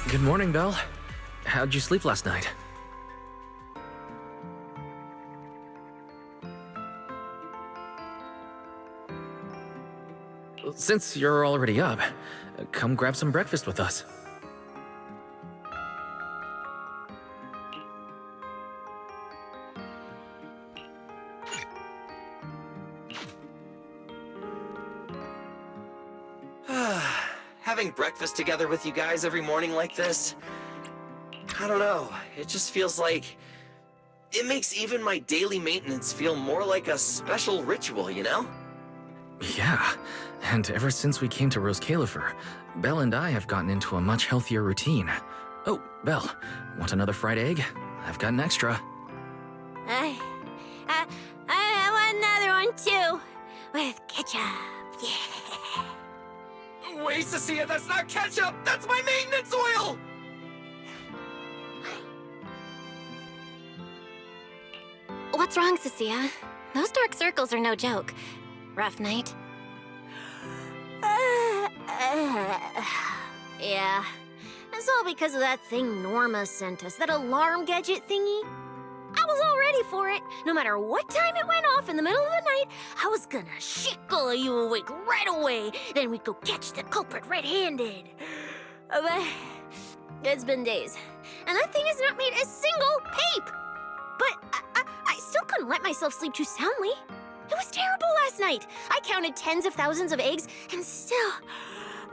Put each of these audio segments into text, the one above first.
Good morning, Belle. How'd you sleep last night? Since you're already up, come grab some breakfast with us. Having breakfast together with you guys every morning like this, I don't know, it just feels like it makes even my daily maintenance feel more like a special ritual, you know? Yeah, and ever since we came to Rose Califer, Belle and I have gotten into a much healthier routine. Oh, Belle, want another fried egg? I've got an extra. I want another one too, with ketchup. Yeah. Wait, Cecilia, that's not ketchup! That's my maintenance oil! What's wrong, Cecilia? Those dark circles are no joke. Rough night? Yeah. It's all because of that thing Norma sent us, that alarm gadget thingy. I was all ready for it. No matter what time it went off in the middle of the night, I was gonna shickle you awake right away. Then we'd go catch the culprit red-handed. But it's been days, and that thing has not made a single peep. But I still couldn't let myself sleep too soundly. It was terrible last night. I counted tens of thousands of eggs and still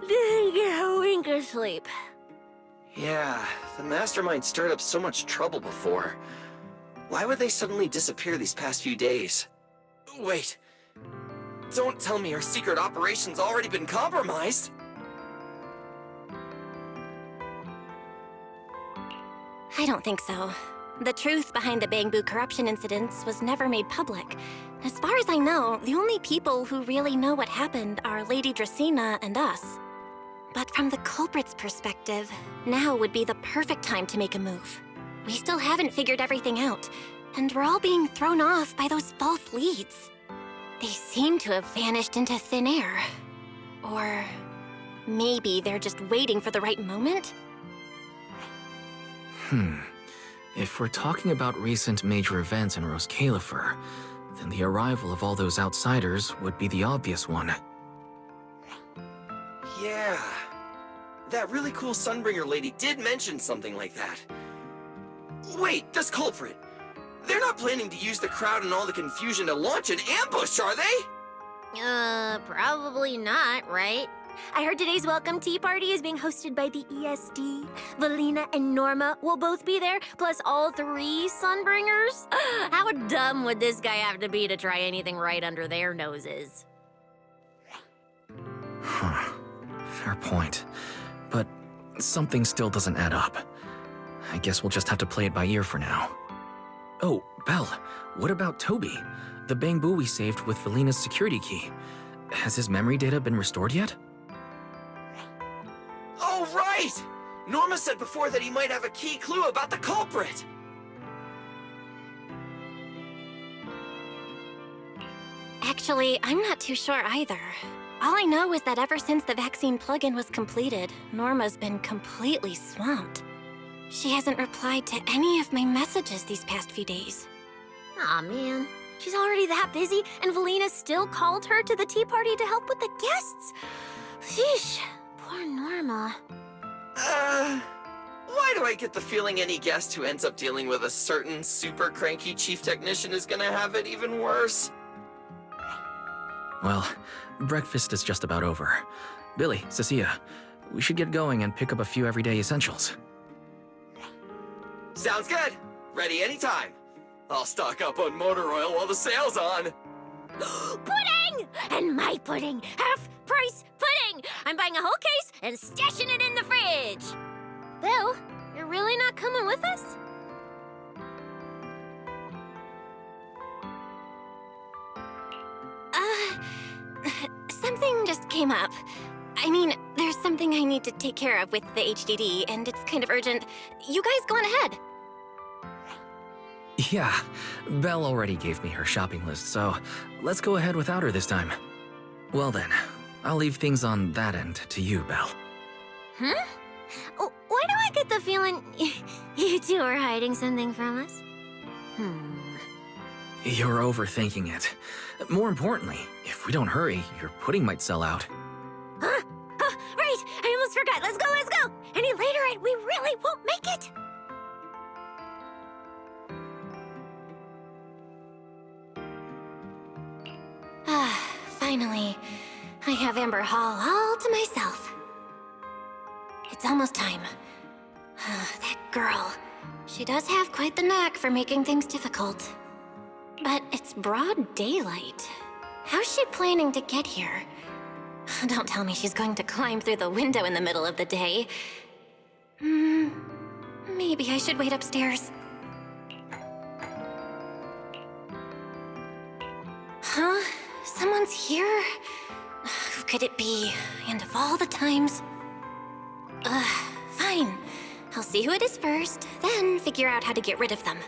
didn't get a wink of sleep. Yeah, the mastermind stirred up so much trouble before. Why would they suddenly disappear these past few days? Wait, don't tell me our secret operation's already been compromised! I don't think so. The truth behind the Bamboo corruption incidents was never made public. As far as I know, the only people who really know what happened are Lady Dracena and us. But from the culprit's perspective, now would be the perfect time to make a move. We still haven't figured everything out, and we're all being thrown off by those false leads. They seem to have vanished into thin air. Or maybe they're just waiting for the right moment? If we're talking about recent major events in Rose Califer, then the arrival of all those outsiders would be the obvious one. Yeah, that really cool Sunbringer lady did mention something like that. Wait, this culprit! They're not planning to use the crowd and all the confusion to launch an ambush, are they? Probably not, right? I heard today's welcome tea party is being hosted by the ESD. Valina and Norma will both be there, plus all 3 Sunbringers. How dumb would this guy have to be to try anything right under their noses? Fair point. But something still doesn't add up. I guess we'll just have to play it by ear for now. Oh, Belle, what about Toby? The Bamboo we saved with Valina's security key. Has his memory data been restored yet? Oh, right! Norma said before that he might have a key clue about the culprit! Actually, I'm not too sure either. All I know is that ever since the vaccine plugin was completed, Norma's been completely swamped. She hasn't replied to any of my messages these past few days. Aw, man. She's already that busy, and Valina still called her to the tea party to help with the guests? Sheesh, poor Norma. Why do I get the feeling any guest who ends up dealing with a certain super cranky chief technician is gonna have it even worse? Well, breakfast is just about over. Billy, Cecilia, we should get going and pick up a few everyday essentials. Sounds good! Ready anytime! I'll stock up on motor oil while the sale's on! Pudding! And my pudding! Half-price pudding! I'm buying a whole case and stashing it in the fridge! Bill, you're really not coming with us? Something just came up. I mean, there's something I need to take care of with the HDD, and it's kind of urgent. You guys go on ahead. Yeah, Belle already gave me her shopping list, so let's go ahead without her this time. Well then, I'll leave things on that end to you, Belle. Huh? Why do I get the feeling you two are hiding something from us? You're overthinking it. More importantly, if we don't hurry, your pudding might sell out. Huh? Oh, right! I almost forgot. Let's go, let's go! Any later and we really won't make it! Finally, I have Amber Hall all to myself. It's almost time. That girl. She does have quite the knack for making things difficult. But it's broad daylight. How's she planning to get here? Don't tell me she's going to climb through the window in the middle of the day. Maybe I should wait upstairs. Huh? Someone's here? Who could it be? And of all the times... Fine. I'll see who it is first, then figure out how to get rid of them.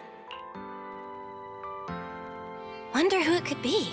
Wonder who it could be.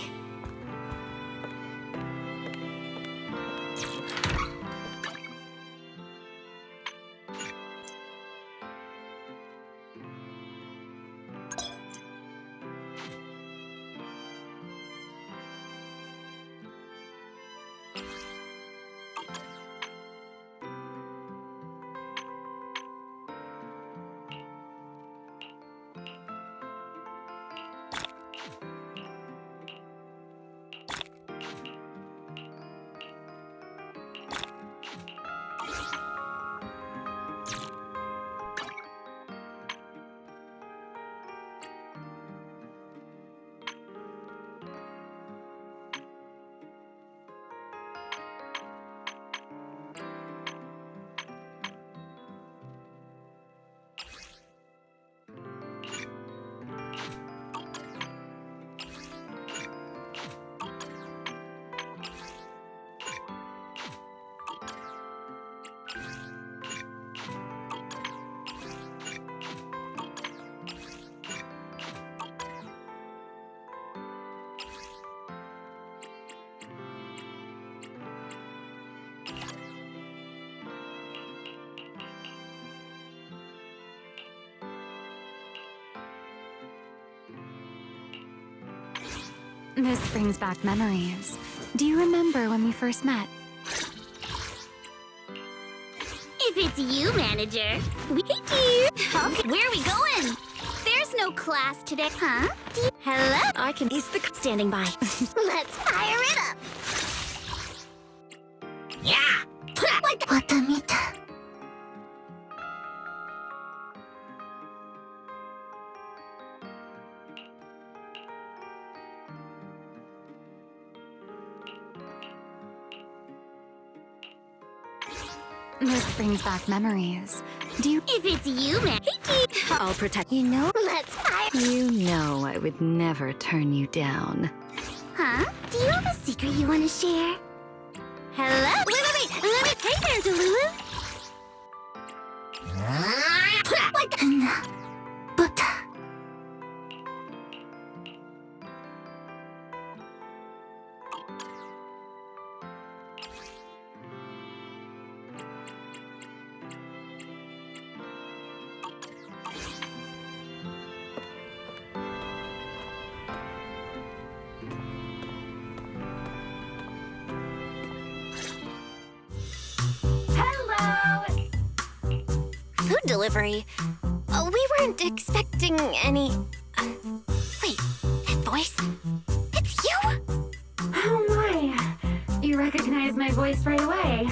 This brings back memories. Do you remember when we first met? If it's you, manager. Hey, dear. Okay, where are we going? There's no class today, huh? Hello? I can ease the Standing by. Let's fire it up. Yeah. What the meter? This brings back memories. Do you... If it's you, man. Hey, dear. I'll protect you. Know? Let's fire. You know I would never turn you down. Huh? Do you have a secret you want to share? Hello? Wait. Let me... Hey there, Delulu. But... delivery. We weren't expecting any... wait, that voice? It's you? Oh my! You recognized my voice right away.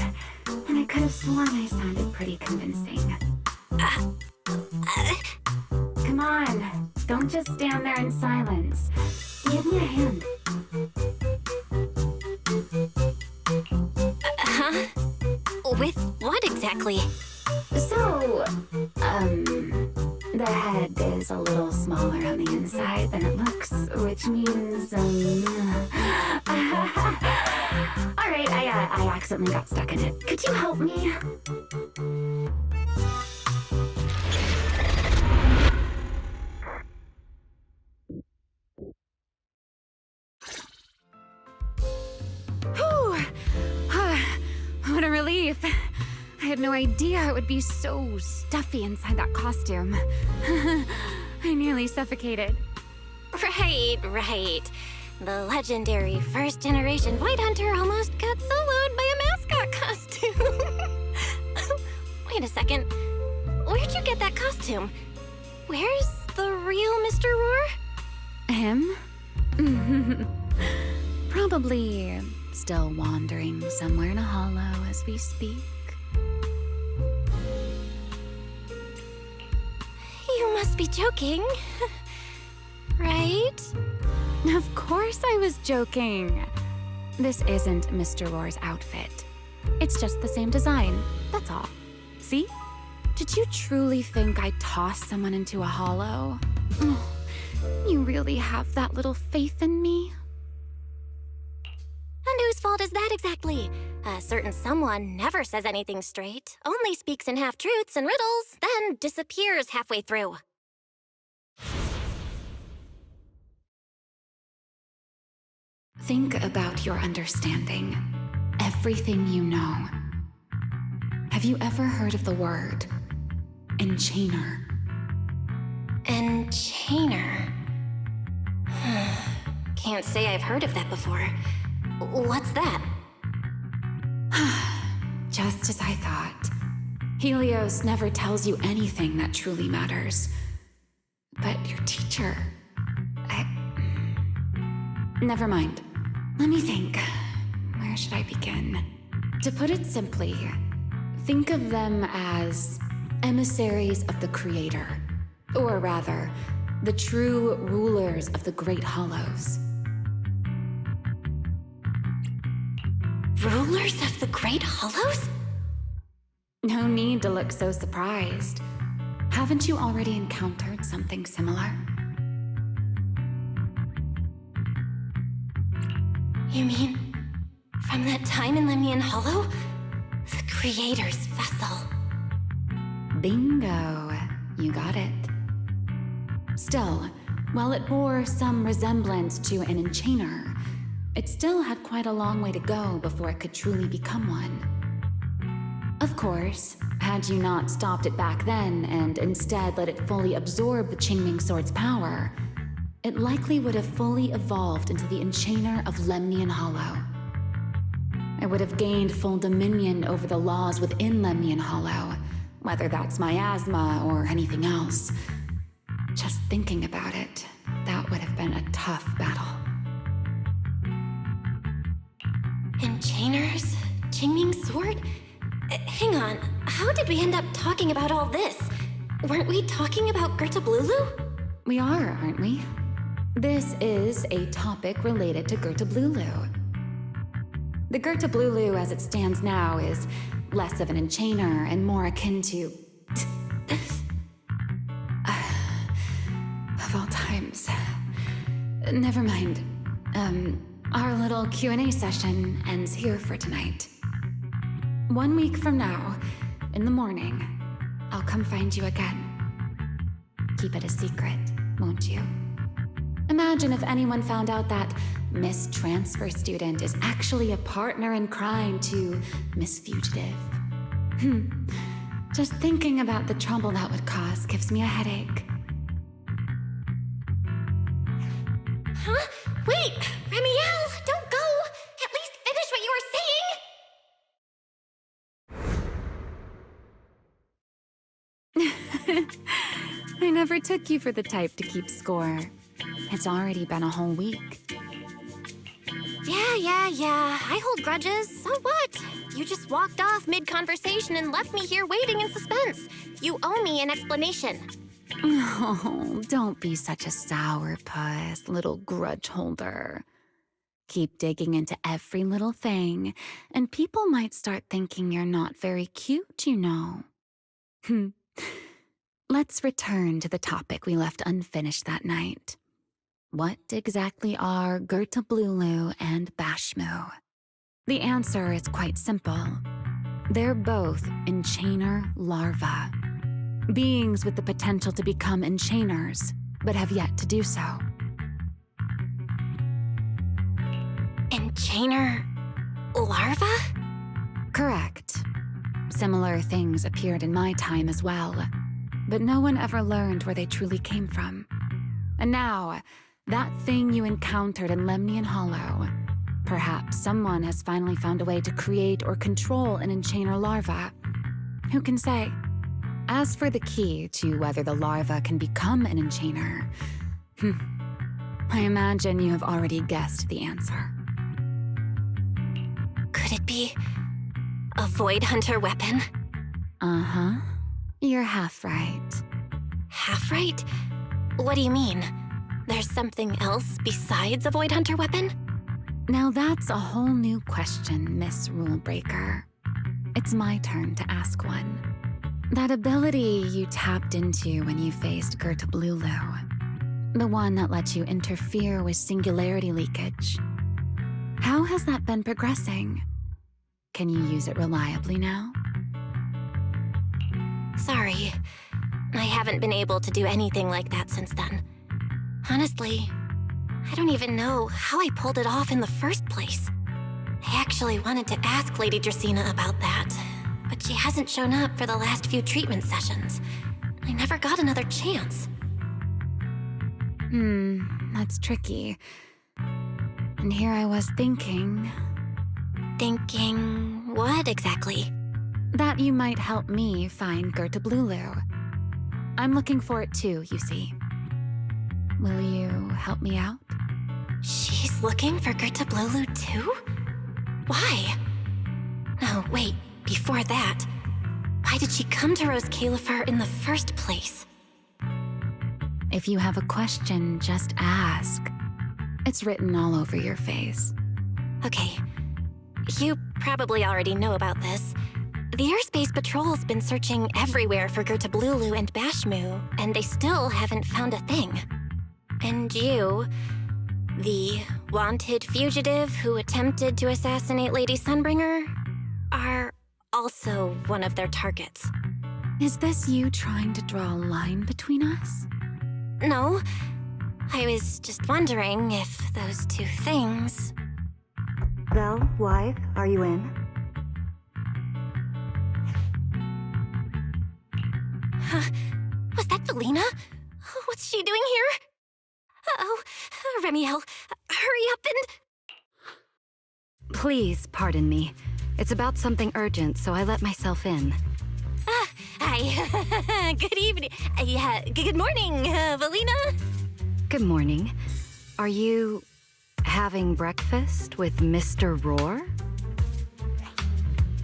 And I could have sworn I sounded pretty convincing. Come on, don't just stand there in silence. Give me a hand. Huh? With what exactly? So, the head is a little smaller on the inside than it looks, which means, Alright, I accidentally got stuck in it. Could you help me? Whew! What a relief. I had no idea it would be so stuffy inside that costume. I nearly suffocated. Right. The legendary first-generation White Hunter almost got soloed by a mascot costume. Wait a second. Where'd you get that costume? Where's the real Mr. Roar? Him? Probably still wandering somewhere in a hollow as we speak. You must be joking. Right? Of course I was joking. This isn't Mr. Roar's outfit. It's just the same design, that's all. See? Did you truly think I'd toss someone into a hollow? Oh, you really have that little faith in me? And whose fault is that exactly? A certain someone never says anything straight, only speaks in half-truths and riddles, then disappears halfway through. Think about your understanding. Everything you know. Have you ever heard of the word enchainer? Enchainer. Can't say I've heard of that before. What's that? Just as I thought. Helios never tells you anything that truly matters. But your teacher... Never mind. Let me think. Where should I begin? To put it simply, think of them as emissaries of the Creator. Or rather, the true rulers of the Great Hollows. Rulers of the Great Hollows? No need to look so surprised. Haven't you already encountered something similar? You mean, from that time in Lemnian Hollow? The Creator's vessel. Bingo. You got it. Still, while it bore some resemblance to an enchainer, it still had quite a long way to go before it could truly become one. Of course, had you not stopped it back then and instead let it fully absorb the Qingming Sword's power, it likely would have fully evolved into the enchainer of Lemnian Hollow. I would have gained full dominion over the laws within Lemnian Hollow, whether that's miasma or anything else. Just thinking about it, that would have been a tough battle. Enchainers? Qingming Sword? Hang on, how did we end up talking about all this? Weren't we talking about Gertablulu? We are, aren't we? This is a topic related to Gertablulu. The Gertablulu as it stands now is less of an enchainer and more akin to... of all times. Never mind. Our little Q&A session ends here for tonight. 1 week from now, in the morning, I'll come find you again. Keep it a secret, won't you? Imagine if anyone found out that Miss Transfer Student is actually a partner in crime to Miss Fugitive. Just thinking about the trouble that would cause gives me a headache. Huh? Wait! Remiel, don't go! At least finish what you were saying! I never took you for the type to keep score. It's already been a whole week. Yeah. I hold grudges. So what? You just walked off mid-conversation and left me here waiting in suspense. You owe me an explanation. Oh, don't be such a sourpuss, little grudge holder. Keep digging into every little thing, and people might start thinking you're not very cute, you know. Let's return to the topic we left unfinished that night. What exactly are Gertablulu and Bashmu? The answer is quite simple. They're both enchainer larvae. Beings with the potential to become enchainers, but have yet to do so. Enchainer larva? Correct. Similar things appeared in my time as well, but no one ever learned where they truly came from. And now, that thing you encountered in Lemnian Hollow, perhaps someone has finally found a way to create or control an enchainer larva. Who can say? As for the key to whether the larva can become an enchainer, I imagine you have already guessed the answer. Could it be a Void Hunter weapon? Uh-huh. You're half right. Half right? What do you mean? There's something else besides a Void Hunter weapon? Now that's a whole new question, Miss Rulebreaker. It's my turn to ask one. That ability you tapped into when you faced Gertablulu, the one that lets you interfere with singularity leakage. How has that been progressing? Can you use it reliably now? Sorry, I haven't been able to do anything like that since then. Honestly, I don't even know how I pulled it off in the first place. I actually wanted to ask Lady Dracaena about that, but she hasn't shown up for the last few treatment sessions. I never got another chance. That's tricky. And here I was thinking... Thinking what exactly? that you might help me find Gertablulu. I'm looking for it too, you see. Will you help me out? She's looking for Gertablulu too? Why? No, wait, before that, why did she come to Rose Califer in the first place? If you have a question, just ask. It's written all over your face. Okay, you probably already know about this. The Airspace Patrol's been searching everywhere for Gertablulu and Bashmu, and they still haven't found a thing. And you, the wanted fugitive who attempted to assassinate Lady Sunbringer, are also one of their targets. Is this you trying to draw a line between us? No, I was just wondering if those two things... Belle, wife, are you in? Huh? Was that Valina? What's she doing here? Uh-oh, Remiel, hurry up and... Please, pardon me. It's about something urgent, so I let myself in. Hi. Good evening. Yeah, good morning, Valina. Good morning. Are you having breakfast with Mr. Roar?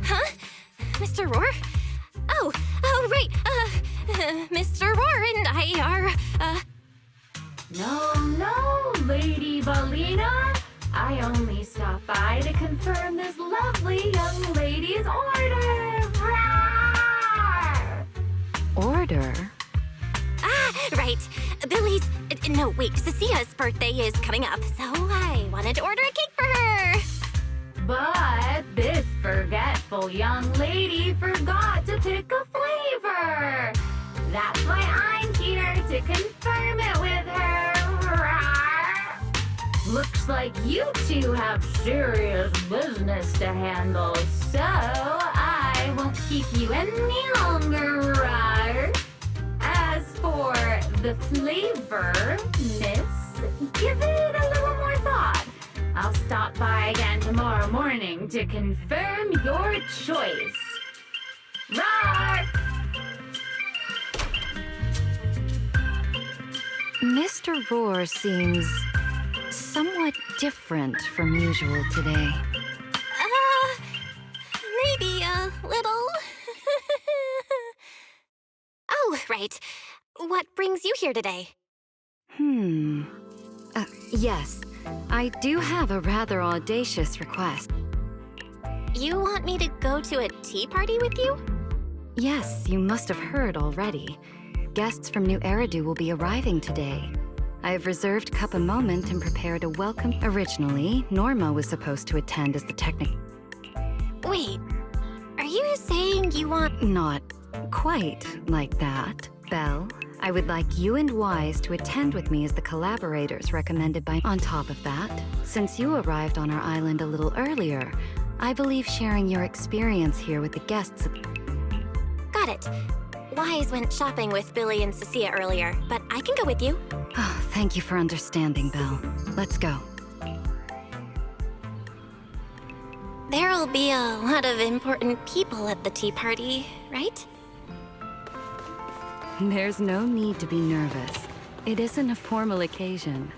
Huh? Mr. Roar? Oh, right. Mr. Roar and I are, No, Lady Valina. I only stopped by to confirm this lovely young lady's order. Rawr! Order? Right. Billy's... No, wait, Cecia's birthday is coming up, so I wanted to order a cake for her. But this forgetful young lady forgot to pick a flavor. That's why I'm here to confirm it with her. Rawr! Looks like you two have serious business to handle, so I won't keep you any longer. Rawr! As for the flavor, miss, give it a little more thought. I'll stop by again tomorrow morning to confirm your choice. Roar! Mr. Roar seems somewhat different from usual today. Maybe a little. Oh, right. What brings you here today? Yes. I do have a rather audacious request. You want me to go to a tea party with you? Yes, you must have heard already. Guests from New Eridu will be arriving today. I have reserved Cup a moment and prepared a welcome. Originally, Norma was supposed to attend as the Wait, are you saying you want... Not quite like that, Belle. I would like you and Wise to attend with me as the collaborators recommended by... On top of that, since you arrived on our island a little earlier, I believe sharing your experience here with the guests... Got it. Wise went shopping with Billy and Cecilia earlier, but I can go with you. Oh, thank you for understanding, Belle. Let's go. There'll be a lot of important people at the tea party, right? There's no need to be nervous. It isn't a formal occasion.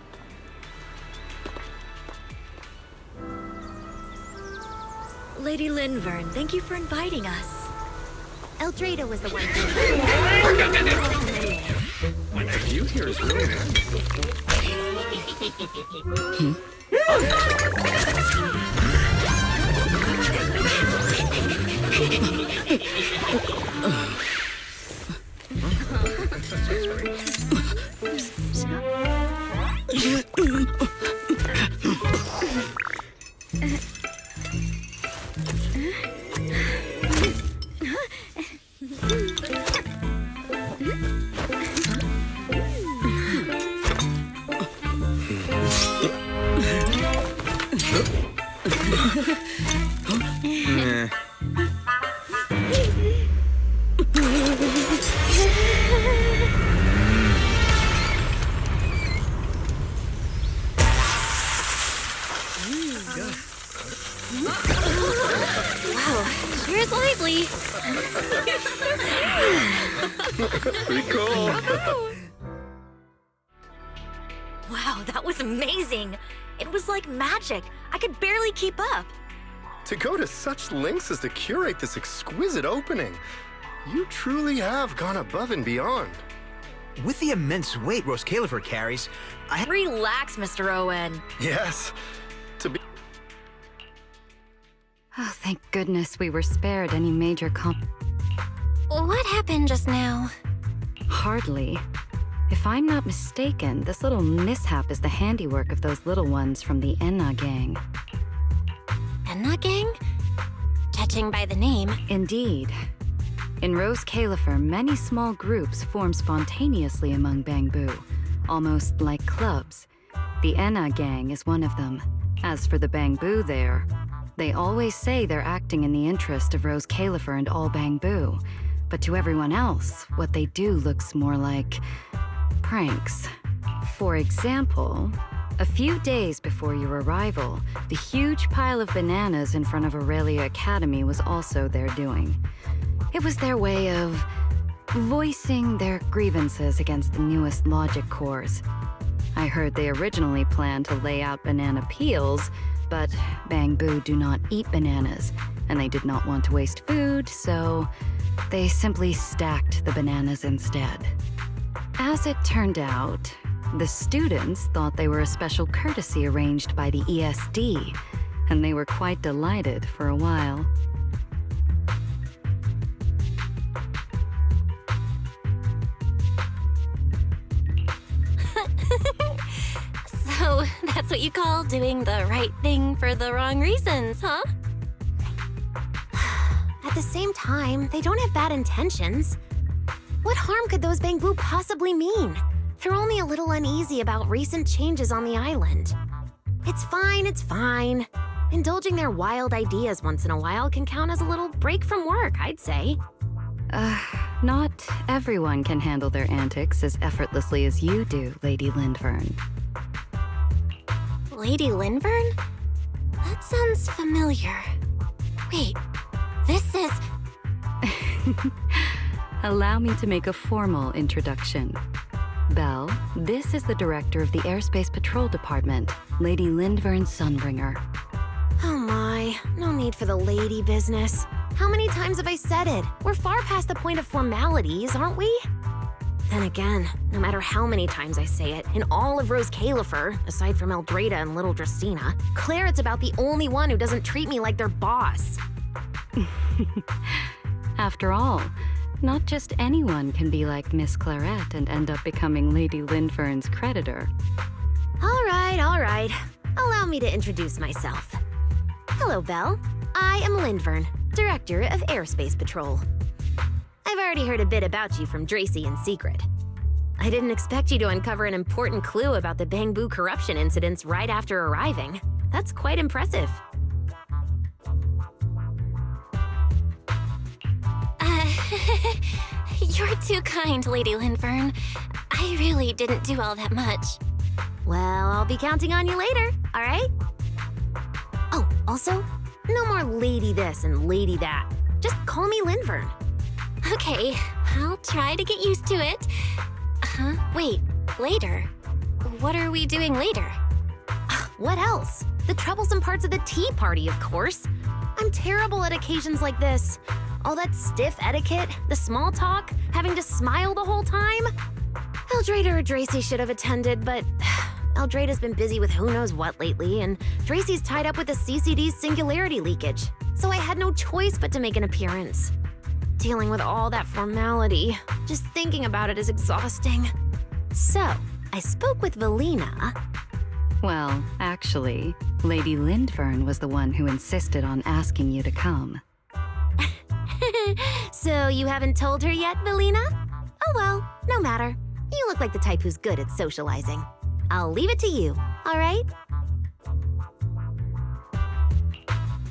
Lady Linvern, thank you for inviting us. Eldrada was the one. The view here is really Wow, sure is lively. pretty cool. Wow, that was amazing. It was like magic. I could barely keep up. To go to such lengths as to curate this exquisite opening, you truly have gone above and beyond. With the immense weight Rose Califer carries, Relax, Mr. Owen. Yes, to be... Oh, thank goodness we were spared any major What happened just now? Hardly. If I'm not mistaken, this little mishap is the handiwork of those little ones from the Enna gang. Enna gang? Judging by the name. Indeed. In Rose Califer, many small groups form spontaneously among Bangbu, almost like clubs. The Enna gang is one of them. As for the Bangbu there, they always say they're acting in the interest of Rose Califer and all Bangbu. But to everyone else, what they do looks more like pranks. For example, a few days before your arrival, the huge pile of bananas in front of Aurelia Academy was also their doing. It was their way of voicing their grievances against the newest logic cores. I heard they originally planned to lay out banana peels, but Bangbu do not eat bananas, and they did not want to waste food, so they simply stacked the bananas instead. As it turned out, the students thought they were a special courtesy arranged by the ESD, and they were quite delighted for a while. So, that's what you call doing the right thing for the wrong reasons, huh? At the same time, they don't have bad intentions. What harm could those Bangbu possibly mean? They're only a little uneasy about recent changes on the island. It's fine, it's fine. Indulging their wild ideas once in a while can count as a little break from work, I'd say. Not everyone can handle their antics as effortlessly as you do, Lady Lindvern. Lady Linvern? That sounds familiar. Wait, this is... Allow me to make a formal introduction. Belle, this is the director of the Airspace Patrol Department, Lady Lindvern Sunbringer. Oh my, no need for the lady business. How many times have I said it? We're far past the point of formalities, aren't we? Then again, no matter how many times I say it, in all of Rose Califer, aside from Eldrada and Little Dracena, Claret's about the only one who doesn't treat me like their boss. After all, not just anyone can be like Miss Claret and end up becoming Lady Lindvern's creditor. All right. Allow me to introduce myself. Hello, Belle. I am Lindvern, Director of Airspace Patrol. I've already heard a bit about you from Dracy in secret. I didn't expect you to uncover an important clue about the Bangbu corruption incidents right after arriving. That's quite impressive. You're too kind, Lady Lindvern. I really didn't do all that much. Well, I'll be counting on you later, all right? Oh, also, no more lady this and lady that. Just call me Lindvern. Okay, I'll try to get used to it. Wait, later? What are we doing later? What else? The troublesome parts of the tea party, of course. I'm terrible at occasions like this. All that stiff etiquette, the small talk, having to smile the whole time. Eldrada or Dracy should have attended, but Eldrada's been busy with who knows what lately, and Dracy's tied up with the CCD's singularity leakage, so I had no choice but to make an appearance. Dealing with all that formality, just thinking about it is exhausting. So, I spoke with Valina. Well, actually, Lady Lindvern was the one who insisted on asking you to come. So you haven't told her yet, Valina? Oh well, no matter. You look like the type who's good at socializing. I'll leave it to you, all right?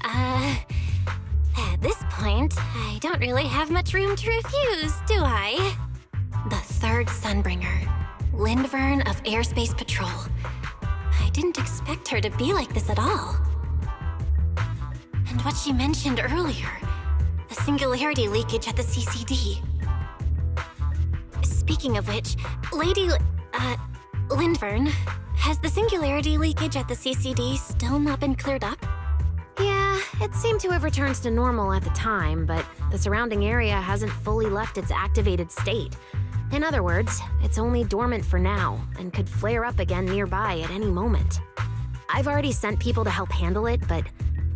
At this point, I don't really have much room to refuse, do I? The third Sunbringer, Lindvern of Airspace Patrol. I didn't expect her to be like this at all. And what she mentioned earlier, the singularity leakage at the CCD. Speaking of which, Lady Lindvern, has the singularity leakage at the CCD still not been cleared up? Yeah, it seemed to have returned to normal at the time, but the surrounding area hasn't fully left its activated state. In other words, it's only dormant for now, and could flare up again nearby at any moment. I've already sent people to help handle it, but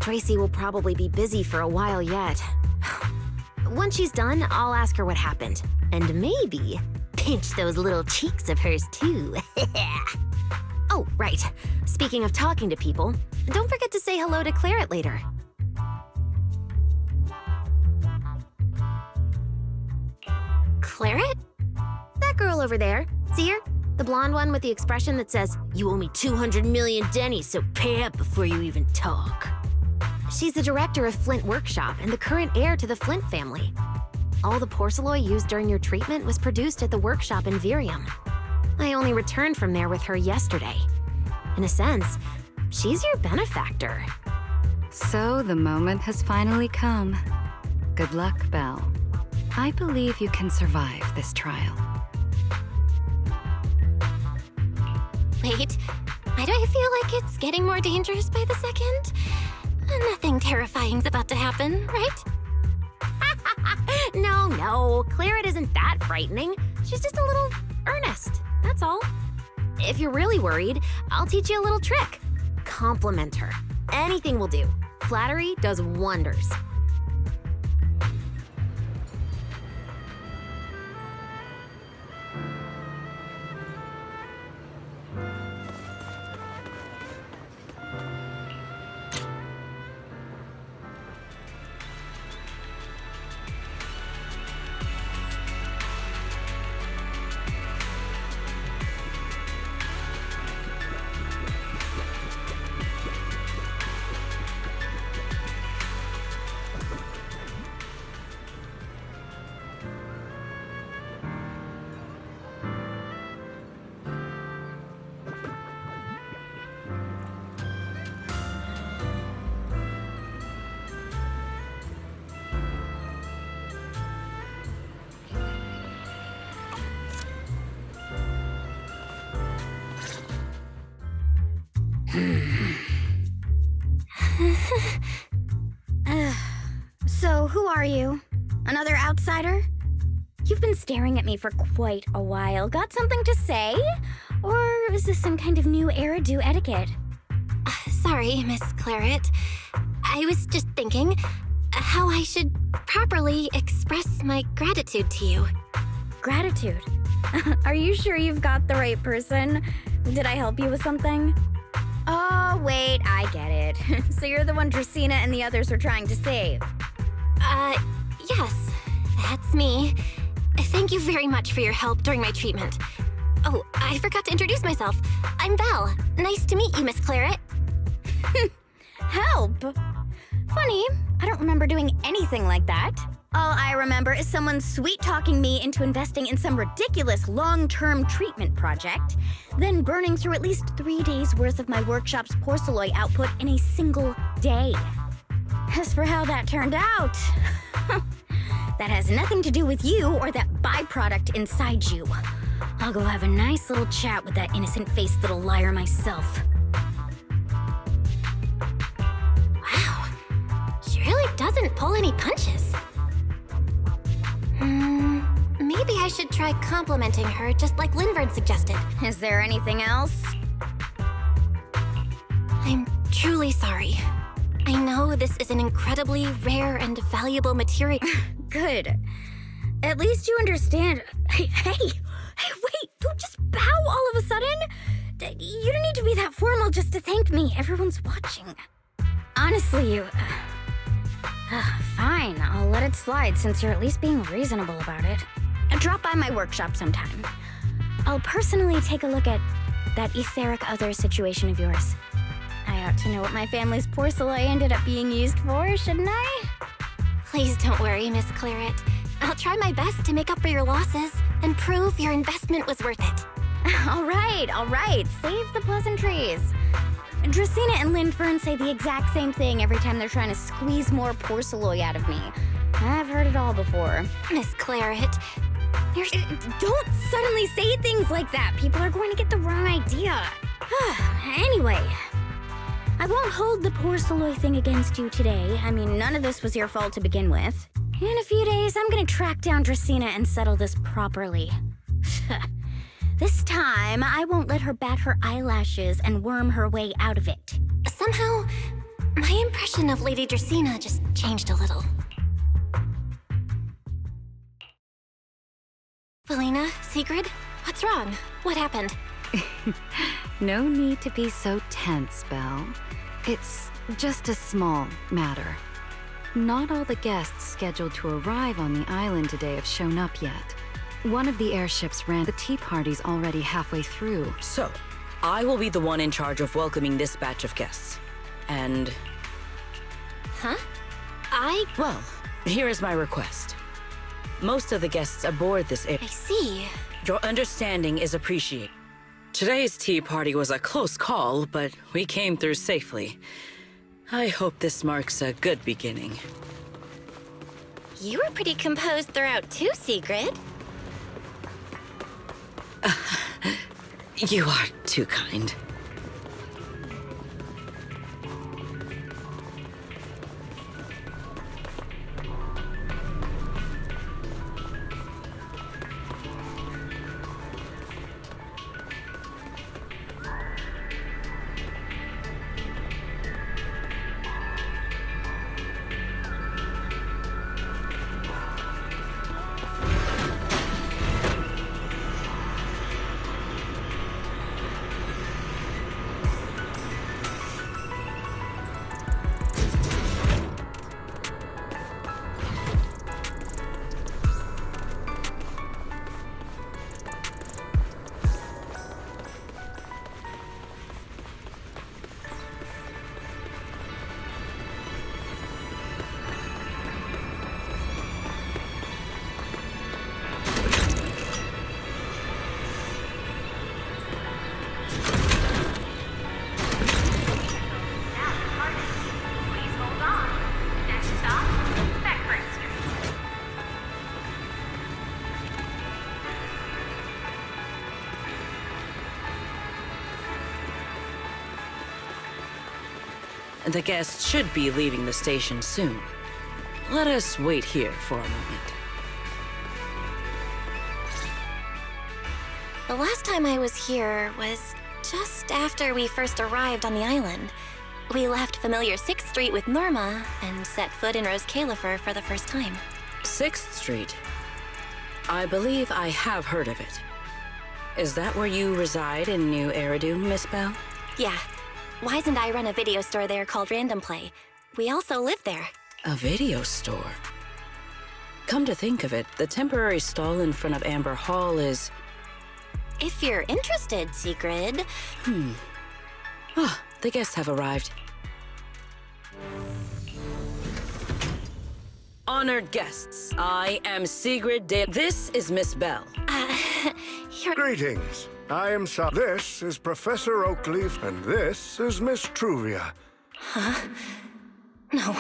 Tracy will probably be busy for a while yet. Once she's done, I'll ask her what happened. And maybe pinch those little cheeks of hers too. Oh, right. Speaking of talking to people, don't forget to say hello to Claret later. Claret? That girl over there. See her? The blonde one with the expression that says, "You owe me 200 million dennies, so pay up before you even talk." She's the director of Flint Workshop and the current heir to the Flint family. All the porcelain used during your treatment was produced at the workshop in Virium. I only returned from there with her yesterday. In a sense, she's your benefactor. So the moment has finally come. Good luck, Belle. I believe you can survive this trial. Wait, why do I feel like it's getting more dangerous by the second? Nothing terrifying's about to happen, right? No, Claret isn't that frightening. She's just a little earnest, that's all. If you're really worried, I'll teach you a little trick. Compliment her. Anything will do. Flattery does wonders. So, who are you? Another outsider? You've been staring at me for quite a while. Got something to say? Or is this some kind of new era do etiquette? Sorry, Miss Claret. I was just thinking how I should properly express my gratitude to you. Gratitude? Are you sure you've got the right person? Did I help you with something? Oh, wait, I get it. So you're the one Dracena and the others are trying to save. Yes, that's me. Thank you very much for your help during my treatment. Oh, I forgot to introduce myself. I'm Belle. Nice to meet you, Miss Claret. Help? Funny, I don't remember doing anything like that. All I remember is someone sweet-talking me into investing in some ridiculous long-term treatment project, then burning through at least 3 days' worth of my workshop's porcelain output in a single day. As for how that turned out, that has nothing to do with you or that byproduct inside you. I'll go have a nice little chat with that innocent-faced little liar myself. Wow, she really doesn't pull any punches. Maybe I should try complimenting her just like Linvard suggested. Is there anything else? I'm truly sorry. I know this is an incredibly rare and valuable material. Good. At least you understand. Hey, wait, don't just bow all of a sudden. You don't need to be that formal just to thank me. Everyone's watching. Honestly, you... fine, I'll let it slide since you're at least being reasonable about it. Drop by my workshop sometime. I'll personally take a look at that etheric other situation of yours. I ought to know what my family's porcelain ended up being used for, shouldn't I? Please don't worry, Miss Claret. I'll try my best to make up for your losses and prove your investment was worth it. All right. Save the pleasantries. Dracena and Lindfern say the exact same thing every time they're trying to squeeze more porcelain out of me. I've heard it all before. Miss Claret, you're... Don't suddenly say things like that. People are going to get the wrong idea. Anyway, I won't hold the porcelain thing against you today. I mean, none of this was your fault to begin with. In a few days, I'm gonna track down Dracena and settle this properly. This time, I won't let her bat her eyelashes and worm her way out of it. Somehow, my impression of Lady Dracena just changed a little. Felina, Sigrid, what's wrong? What happened? No need to be so tense, Belle. It's just a small matter. Not all the guests scheduled to arrive on the island today have shown up yet. One of the airships ran. The tea party's already halfway through. So, I will be the one in charge of welcoming this batch of guests. And... Huh? Well, here is my request. Most of the guests aboard this air... I see. Your understanding is appreciated. Today's tea party was a close call, but we came through safely. I hope this marks a good beginning. You were pretty composed throughout too, Sigrid. You are too kind. The guests should be leaving the station soon. Let us wait here for a moment. The last time I was here was just after we first arrived on the island. We left familiar 6th Street with Norma and set foot in Rose Califer for the first time. 6th Street. I believe I have heard of it. Is that where you reside in New Eridu, Miss Bell? Yeah. Wise and I run a video store there called Random Play. We also live there. A video store? Come to think of it, the temporary stall in front of Amber Hall is... If you're interested, Sigrid. Ah, the guests have arrived. Honored guests, I am Sigrid de... This is Miss Bell. Greetings. I am This is Professor Oakleaf, and this is Miss Truvia. Huh? No.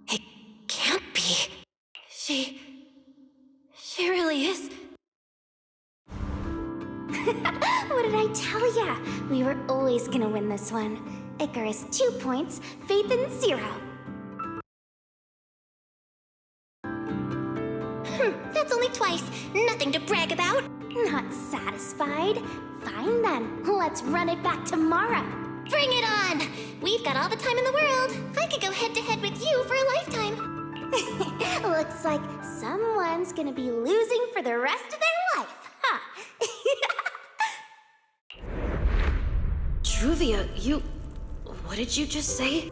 It can't be. She really is. What did I tell ya? We were always gonna win this one. Icarus 2 points, Phaethon 0. That's only twice. Nothing to brag about. Not satisfied? Fine then. Let's run it back tomorrow. Bring it on! We've got all the time in the world. I could go head-to-head with you for a lifetime. Looks like someone's gonna be losing for the rest of their life, huh? Truvia, you... What did you just say?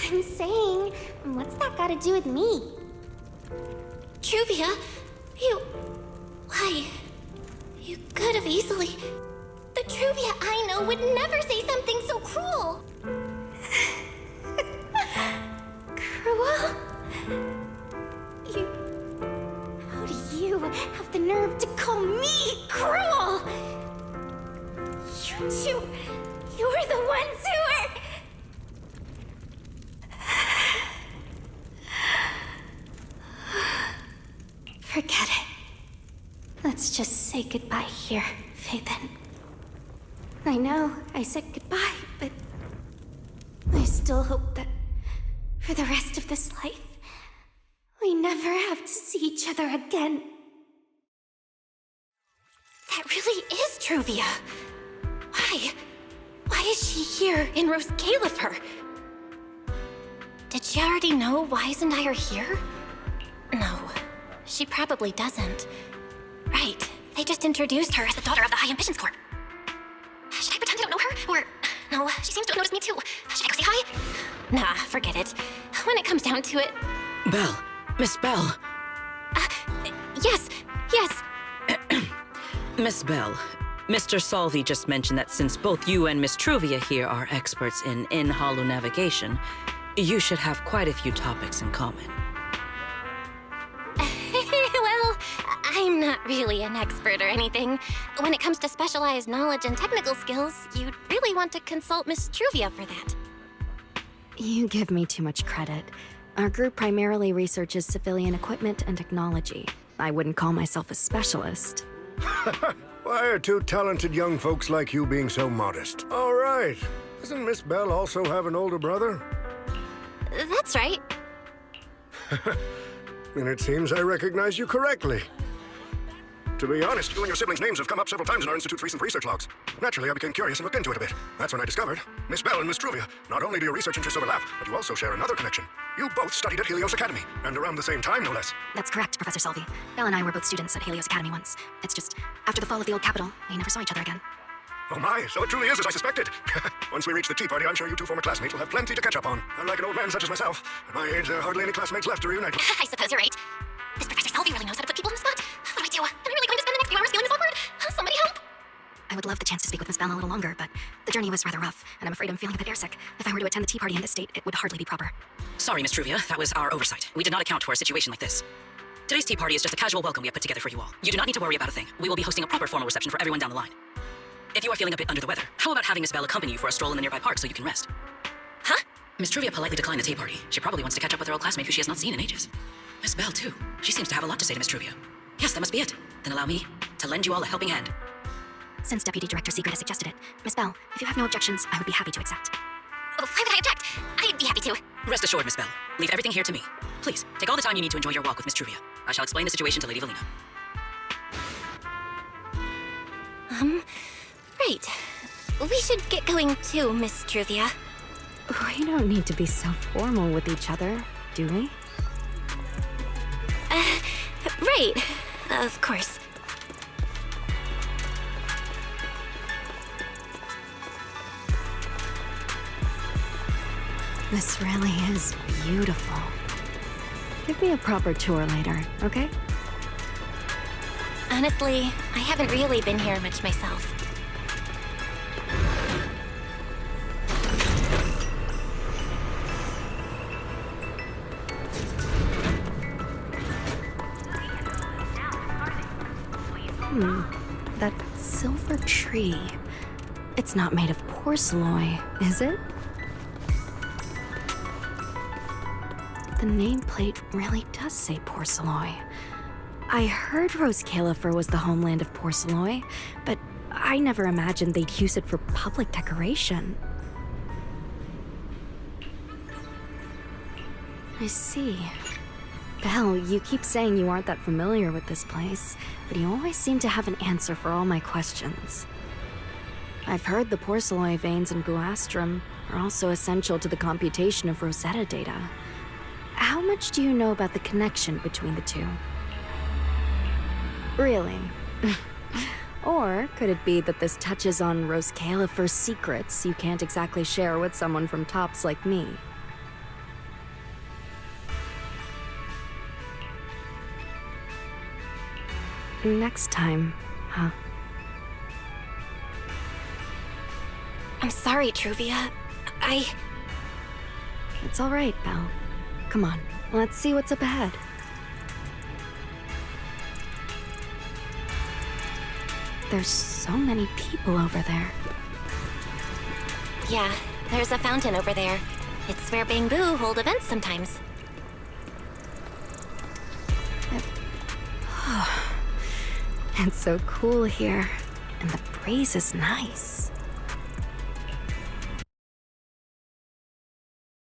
I'm saying, what's that got to do with me? Truvia, you... Why? You could have easily... The Truvia I know would never say something so cruel. Cruel? How do you have the nerve to call me cruel? You two, you're the ones who are... Forget it. Let's just say goodbye here, Phaethon. I know I said goodbye, but I still hope that for the rest of this life, we never have to see each other again. That really is Truvia. Why? Why is she here in Rose Califer? Did she already know Wise and I are here? No, she probably doesn't. Right, they just introduced her as the daughter of the High Ambitions Corp. Should I pretend I don't know her? Or, no, she seems to have noticed me too. Should I go say hi? Nah, forget it. When it comes down to it... Bell. Miss Bell. Yes. Miss Bell, Mr. Salvi just mentioned that since both you and Miss Truvia here are experts in in-hollow navigation, you should have quite a few topics in common. Well, I'm not really an expert or anything. When it comes to specialized knowledge and technical skills, you'd really want to consult Miss Truvia for that. You give me too much credit. Our group primarily researches civilian equipment and technology. I wouldn't call myself a specialist. Why are two talented young folks like you being so modest? All right. Doesn't Miss Bell also have an older brother? That's right. Then it seems I recognize you correctly. To be honest, you and your siblings' names have come up several times in our Institute's recent research logs. Naturally, I became curious and looked into it a bit. That's when I discovered Miss Bell and Miss Truvia. Not only do your research interests overlap, but you also share another connection. You both studied at Helios Academy, and around the same time, no less. That's correct, Professor Salvi. Belle and I were both students at Helios Academy once. It's just, after the fall of the old capital, we never saw each other again. Oh my, so it truly is as I suspected. Once we reach the tea party, I'm sure you two former classmates will have plenty to catch up on. Unlike an old man such as myself, at my age, there are hardly any classmates left to reunite with. I suppose you're right. This Professor Salvi really knows how to put people on the spot. What do? Am I really going to spend the next few hours feeling this awkward? Somebody help! I would love the chance to speak with Miss Bell a little longer, but the journey was rather rough, and I'm afraid I'm feeling a bit airsick. If I were to attend the tea party in this state, it would hardly be proper. Sorry, Miss Truvia, that was our oversight. We did not account for a situation like this. Today's tea party is just a casual welcome we have put together for you all. You do not need to worry about a thing. We will be hosting a proper formal reception for everyone down the line. If you are feeling a bit under the weather, how about having Miss Bell accompany you for a stroll in the nearby park so you can rest? Huh? Miss Truvia politely declined the tea party. She probably wants to catch up with her old classmate who she has not seen in ages. Miss Bell, too. She seems to have a lot to say to Miss Truvia. Yes, that must be it. Then allow me to lend you all a helping hand. since Deputy Director Secret has suggested it. Miss Bell, if you have no objections, I would be happy to accept. Oh, why would I object? I'd be happy to. Rest assured, Miss Bell. Leave everything here to me. Please, take all the time you need to enjoy your walk with Miss Truvia. I shall explain the situation to Lady Valina. Right. We should get going too, Miss Truvia. We don't need to be so formal with each other, do we? Right. Of course. This really is beautiful. Give me a proper tour later, okay? Honestly, I haven't really been here much myself. That silver tree. It's not made of porcelain, is it? The nameplate really does say porcelain. I heard Rose Califer was the homeland of porcelain, but I never imagined they'd use it for public decoration. I see. Belle, you keep saying you aren't that familiar with this place, but you always seem to have an answer for all my questions. I've heard the porcelain veins in Buastrum are also essential to the computation of Rosetta data. How much do you know about the connection between the two? Really? Or could it be that this touches on Rose Califer's secrets you can't exactly share with someone from Tops like me? Next time, huh? I'm sorry, Truvia. It's all right, Belle. Come on, let's see what's up ahead. There's so many people over there. Yeah, there's a fountain over there. It's where Bangbu hold events sometimes. It's so cool here, and the breeze is nice.